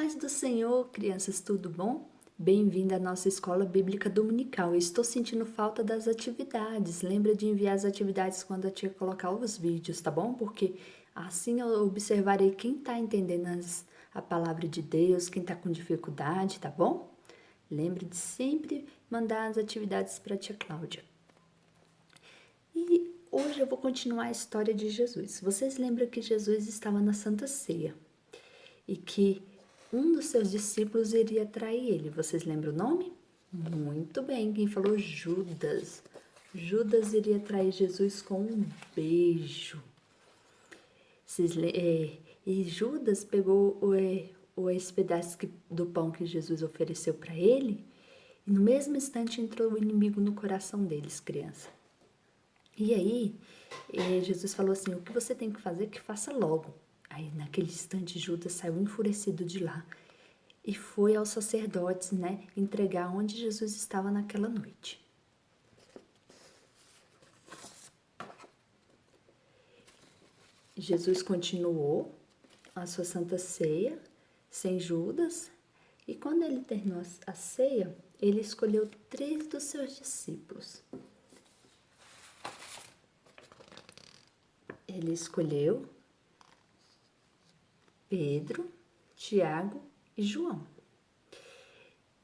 paz do Senhor, crianças, tudo bom? Bem-vindo à nossa escola bíblica dominical. Eu estou sentindo falta das atividades. Lembra de enviar as atividades quando a tia colocar os vídeos, tá bom? Porque assim eu observarei quem está entendendo a palavra de Deus, quem está com dificuldade, tá bom? Lembre de sempre mandar as atividades para a tia Cláudia. E hoje eu vou continuar a história de Jesus. Vocês lembram que Jesus estava na Santa Ceia e que um dos seus discípulos iria trair ele. Vocês lembram o nome? Muito bem, quem falou? Judas. Judas iria trair Jesus com um beijo. E Judas pegou esse pedaço do pão que Jesus ofereceu para ele, e no mesmo instante entrou o inimigo no coração deles, criança. E aí, Jesus falou assim, o que você tem que fazer, que faça logo. Aí, naquele instante, Judas saiu enfurecido de lá e foi aos sacerdotes, entregar onde Jesus estava naquela noite. Jesus continuou a sua santa ceia, sem Judas, e quando ele terminou a ceia, ele escolheu 3 dos seus discípulos. Ele escolheu Pedro, Tiago e João.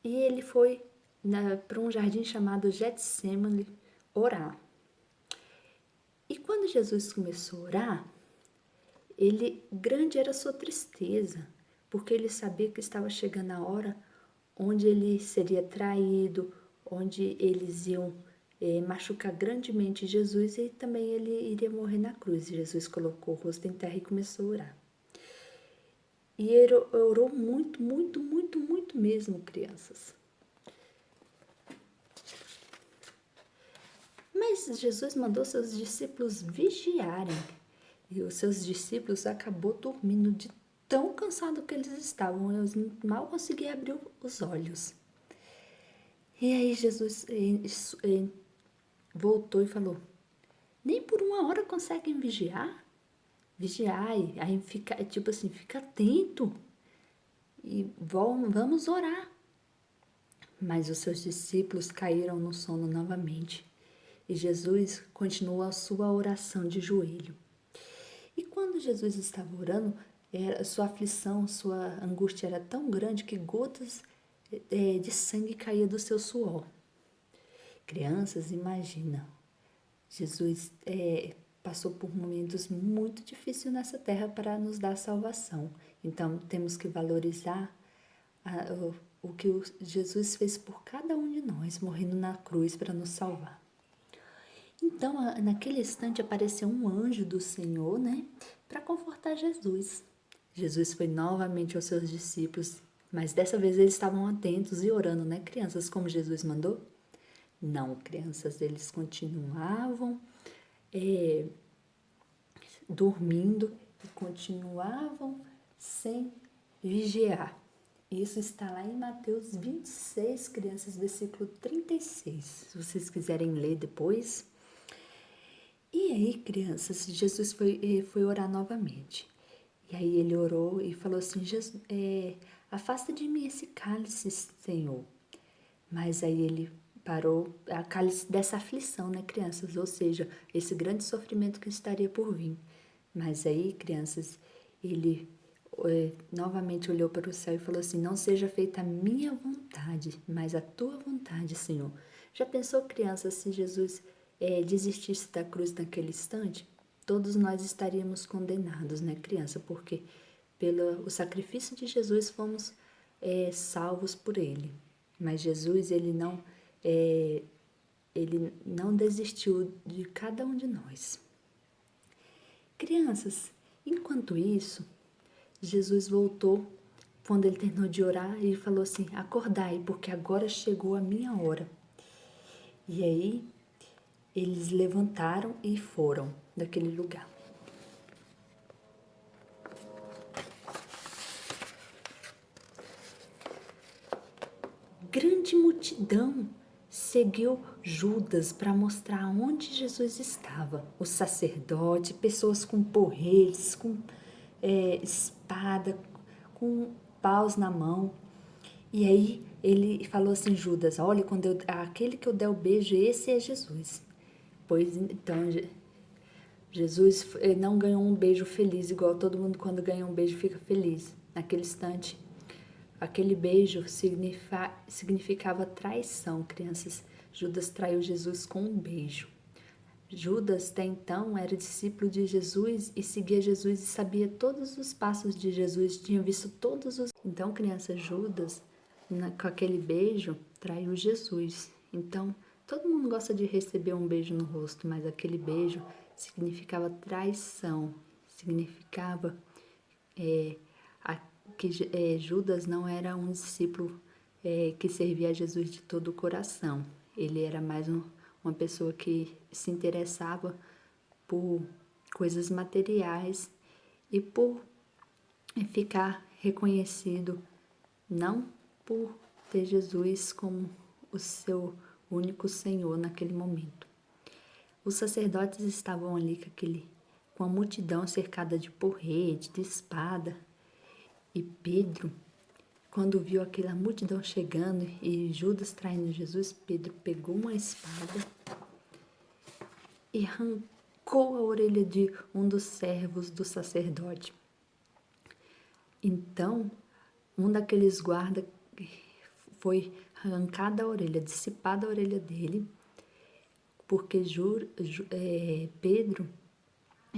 E ele foi para um jardim chamado Getsêmani orar. E quando Jesus começou a orar, grande era a sua tristeza, porque ele sabia que estava chegando a hora onde ele seria traído, onde eles iam machucar grandemente Jesus e também ele iria morrer na cruz. E Jesus colocou o rosto em terra e começou a orar. E ele orou muito, muito, muito, muito mesmo, crianças. Mas Jesus mandou seus discípulos vigiarem. E os seus discípulos acabou dormindo de tão cansado que eles estavam. Eles mal conseguiam abrir os olhos. E aí Jesus voltou e falou, nem por 1 hora conseguem vigiar? Vigiai, aí fica atento e vamos orar. Mas os seus discípulos caíram no sono novamente e Jesus continuou a sua oração de joelho. E quando Jesus estava orando, sua aflição, sua angústia era tão grande que gotas de sangue caíam do seu suor. Crianças, imagina, Jesus passou por momentos muito difíceis nessa terra para nos dar salvação. Então, temos que valorizar o que Jesus fez por cada um de nós, morrendo na cruz para nos salvar. Então, naquele instante, apareceu um anjo do Senhor, para confortar Jesus. Jesus foi novamente aos seus discípulos, mas dessa vez eles estavam atentos e orando, crianças, como Jesus mandou? Não, crianças, eles continuavam dormindo e continuavam sem vigiar. Isso está lá em Mateus 26, crianças, versículo 36, se vocês quiserem ler depois. E aí, crianças, Jesus foi orar novamente. E aí ele orou e falou assim, afasta de mim esse cálice, Senhor. Mas aí ele parou, a cálice dessa aflição, crianças? Ou seja, esse grande sofrimento que estaria por vir. Mas aí, crianças, ele novamente olhou para o céu e falou assim, não seja feita a minha vontade, mas a tua vontade, Senhor. Já pensou, crianças, se Jesus desistisse da cruz naquele instante? Todos nós estaríamos condenados, criança? Porque pelo sacrifício de Jesus fomos salvos por ele. Mas Jesus, ele não desistiu de cada um de nós. Crianças, enquanto isso, Jesus voltou, quando ele terminou de orar, e falou assim, acordai, porque agora chegou a minha hora. E aí, eles levantaram e foram daquele lugar. Grande multidão seguiu Judas para mostrar onde Jesus estava. O sacerdote, pessoas com porretes, com espada, com paus na mão. E aí ele falou assim, Judas, olha, aquele que eu der o beijo, esse é Jesus. Pois então, Jesus não ganhou um beijo feliz, igual todo mundo quando ganha um beijo fica feliz. Naquele instante, aquele beijo significava traição, crianças. Judas traiu Jesus com um beijo. Judas, até então, era discípulo de Jesus e seguia Jesus e sabia todos os passos de Jesus, tinha visto todos os... Então, criança, Judas, com aquele beijo, traiu Jesus. Então, todo mundo gosta de receber um beijo no rosto, mas aquele beijo significava traição, significava que Judas não era um discípulo que servia a Jesus de todo o coração. Ele era mais uma pessoa que se interessava por coisas materiais e por ficar reconhecido, não por ter Jesus como o seu único Senhor naquele momento. Os sacerdotes estavam ali com a multidão cercada de porrete, de espada, e Pedro, quando viu aquela multidão chegando e Judas traindo Jesus, Pedro pegou uma espada e arrancou a orelha de um dos servos do sacerdote. Então, um daqueles guardas foi arrancada a orelha, dissipada a orelha dele, porque Pedro,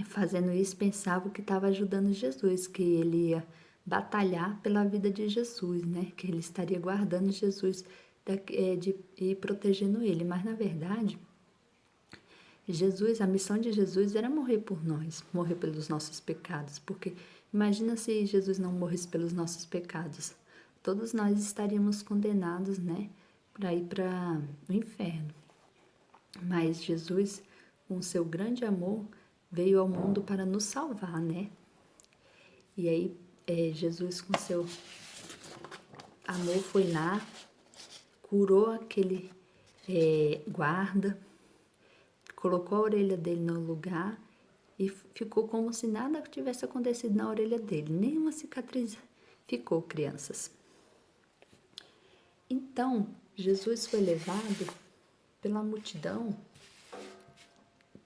fazendo isso, pensava que estava ajudando Jesus, que ele ia batalhar pela vida de Jesus, né? Que ele estaria guardando Jesus e protegendo ele. Mas, na verdade, a missão de Jesus era morrer por nós, morrer pelos nossos pecados. Porque imagina se Jesus não morresse pelos nossos pecados. Todos nós estaríamos condenados, né? Para ir para o inferno. Mas Jesus, com seu grande amor, veio ao mundo para nos salvar, né? E aí, Jesus, com seu amor, foi lá, curou aquele guarda, colocou a orelha dele no lugar e ficou como se nada tivesse acontecido na orelha dele, nenhuma cicatriz ficou, crianças. Então, Jesus foi levado pela multidão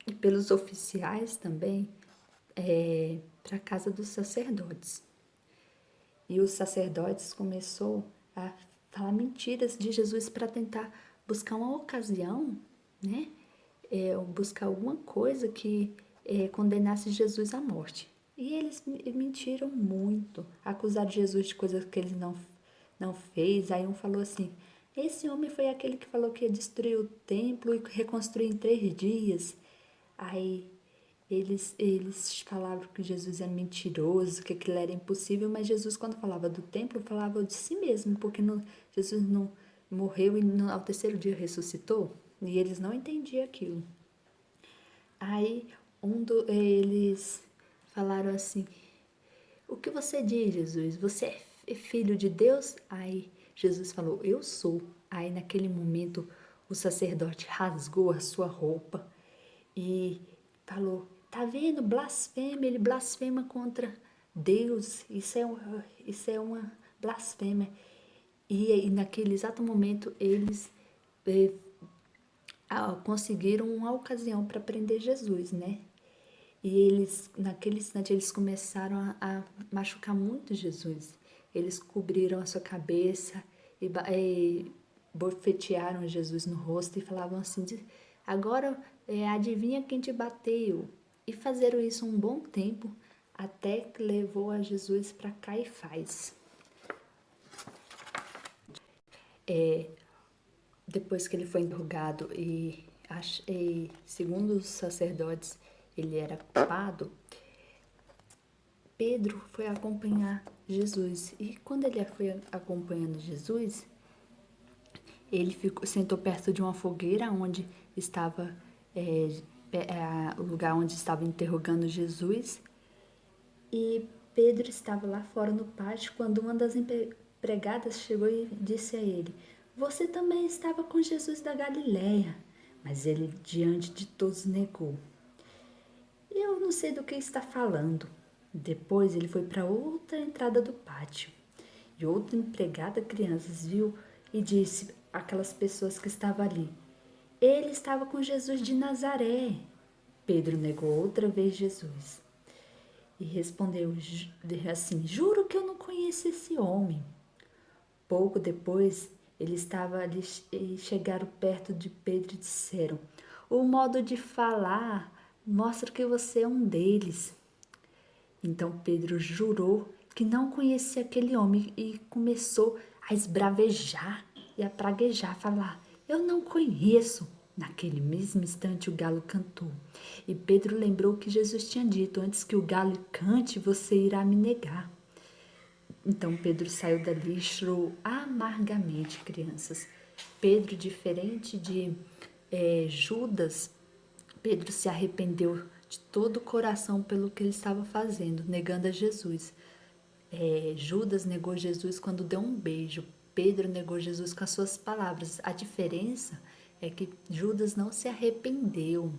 e pelos oficiais também para a casa dos sacerdotes. E os sacerdotes começou a falar mentiras de Jesus para tentar buscar uma ocasião, né? Buscar alguma coisa que condenasse Jesus à morte. E eles mentiram muito, acusaram Jesus de coisas que ele não fez. Aí um falou assim, esse homem foi aquele que falou que ia destruir o templo e reconstruir em 3 dias. Aí eles falavam que Jesus é mentiroso, que aquilo era impossível, mas Jesus, quando falava do templo, falava de si mesmo, porque Jesus não morreu e ao 3º dia ressuscitou, e eles não entendiam aquilo. Aí eles falaram assim, o que você diz, Jesus? Você é filho de Deus? Aí Jesus falou, eu sou. Aí naquele momento o sacerdote rasgou a sua roupa e falou, tá vendo, blasfêmia, ele blasfema contra Deus, isso é uma blasfêmia. E naquele exato momento eles conseguiram uma ocasião para prender Jesus, né? E eles, naquele instante, eles começaram a machucar muito Jesus. Eles cobriram a sua cabeça e bofetearam Jesus no rosto e falavam assim, agora adivinha quem te bateu? E fizeram isso um bom tempo, até que levou a Jesus para Caifás. Depois que ele foi interrogado e segundo os sacerdotes, ele era culpado, Pedro foi acompanhar Jesus. E quando ele foi acompanhando Jesus, ele sentou perto de uma fogueira onde estava o lugar onde estava interrogando Jesus. E Pedro estava lá fora no pátio quando uma das empregadas chegou e disse a ele, você também estava com Jesus da Galileia. Mas ele, diante de todos, negou. Eu não sei do que está falando. Depois ele foi para outra entrada do pátio E outra empregada, crianças, viu e disse àquelas pessoas que estavam ali: ele estava com Jesus de Nazaré. Pedro negou outra vez Jesus e respondeu assim: juro que eu não conheço esse homem. Pouco depois, ele estava ali e chegaram perto de Pedro e disseram: o modo de falar mostra que você é um deles. Então Pedro jurou que não conhecia aquele homem e começou a esbravejar e a praguejar, falar: eu não conheço. Naquele mesmo instante o galo cantou. E Pedro lembrou que Jesus tinha dito: antes que o galo cante, você irá me negar. Então Pedro saiu dali e chorou amargamente, crianças. Pedro, diferente de Judas, Pedro se arrependeu de todo o coração pelo que ele estava fazendo, negando a Jesus. Judas negou Jesus quando deu um beijo. Pedro negou Jesus com as suas palavras. A diferença é que Judas não se arrependeu.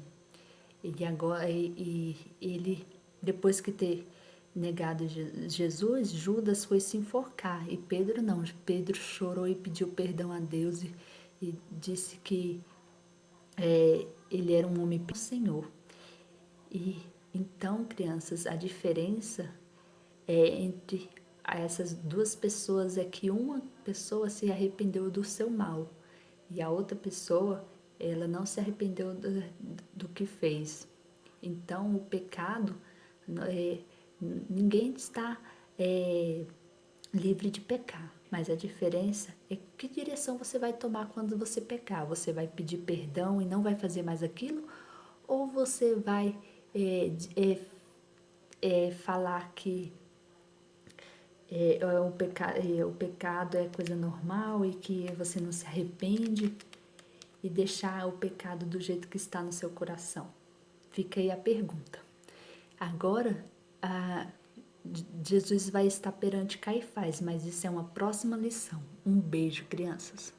Ele, depois que ter negado Jesus, Judas foi se enforcar e Pedro não. Pedro chorou e pediu perdão a Deus e disse que ele era um homem do Senhor. E então, crianças, a diferença entre essas duas pessoas é que uma pessoa se arrependeu do seu mal e a outra pessoa, ela não se arrependeu do que fez. Então, o pecado, é, ninguém está livre de pecar, mas a diferença é que direção você vai tomar quando você pecar. Você vai pedir perdão e não vai fazer mais aquilo? Ou você vai falar que o pecado é coisa normal e que você não se arrepende e deixar o pecado do jeito que está no seu coração? Fica aí a pergunta. Agora, Jesus vai estar perante Caifás, mas isso é uma próxima lição. Um beijo, crianças.